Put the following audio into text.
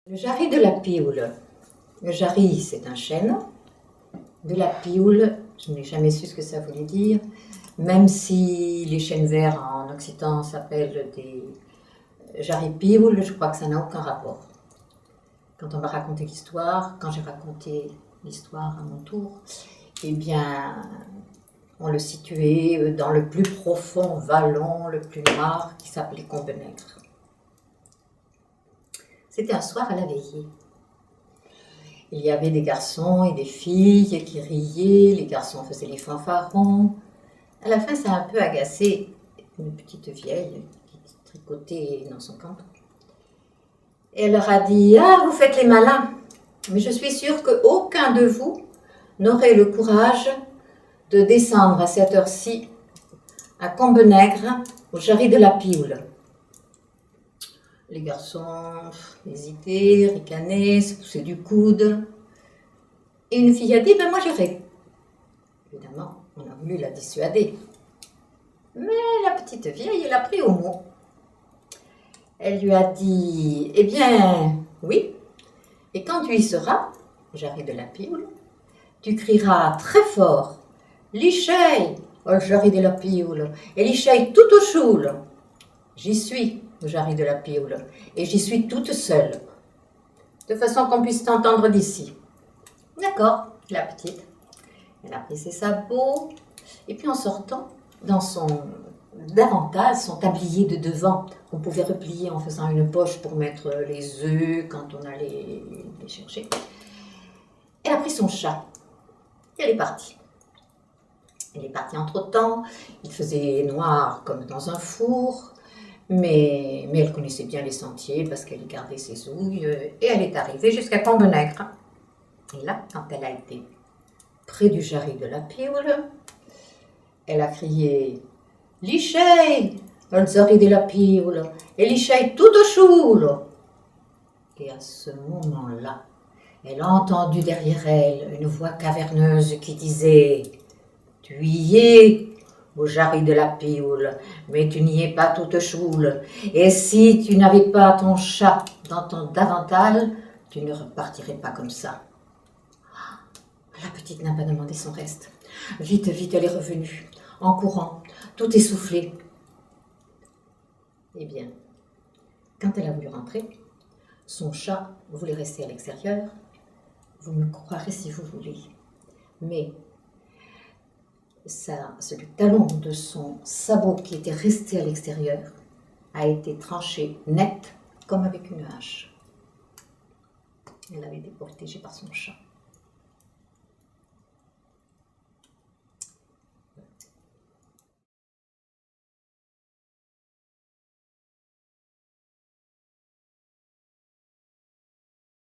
Le jarry de la Pioule. Le jarry, c'est un chêne. De la Pioule, je n'ai jamais su ce que ça voulait dire, même si les chênes verts en occitan s'appellent des jarry pioule, je crois que ça n'a aucun rapport. Quand on m'a raconté l'histoire, quand j'ai raconté l'histoire à mon tour, eh bien, on le situait dans le plus profond vallon, le plus noir, qui s'appelait Combes-Nègre. C'était un soir à la veillée. Il y avait des garçons et des filles qui riaient, les garçons faisaient les fanfarons. À la fin, ça a un peu agacé une petite vieille qui tricotait dans son canton. Et elle leur a dit « Ah, vous faites les malins, mais je suis sûre qu'aucun de vous n'aurait le courage de descendre à cette heure-ci à Combes-Nègre, au jarry de la Pioule. » Les garçons hésitaient, ricanaient, se poussaient du coude. Et une fille a dit « Ben moi j'irai. » Évidemment, on a voulu la dissuader. Mais la petite vieille, elle a pris au mot. Elle lui a dit « Eh bien, oui. Et quand tu y seras, au jarry de la Pioule, tu crieras très fort « Lichey, au jarry de la Pioule, et Lichey tout au choule. » J'y suis, au jarry de la Pioule, et j'y suis toute seule, de façon qu'on puisse t'entendre d'ici. D'accord, la petite. Elle a pris ses sabots, et puis en sortant, dans son davantage, son tablier de devant, qu'on pouvait replier en faisant une poche pour mettre les œufs quand on allait les chercher, elle a pris son chat, et elle est partie. Elle est partie entre-temps, il faisait noir comme dans un four, mais elle connaissait bien les sentiers parce qu'elle y gardait ses ouilles, et elle est arrivée jusqu'à Combes-Nègre. Et là, quand elle a été près du jarry de la Pioule, elle a crié « Lichey, au jarry de la Pioule, et Lichey tout au choule !» Et à ce moment-là, elle a entendu derrière elle une voix caverneuse qui disait « Tu y es au jarry de la Pioule, mais tu n'y es pas toute choule. Et si tu n'avais pas ton chat dans ton davantal, tu ne repartirais pas comme ça. » La petite n'a pas demandé son reste. Vite, vite, elle est revenue, en courant, tout essoufflée. Eh bien, quand elle a voulu rentrer, son chat voulait rester à l'extérieur. Vous me croirez si vous voulez. Mais le talon de son sabot qui était resté à l'extérieur a été tranché net comme avec une hache. Elle avait été protégée par son chat.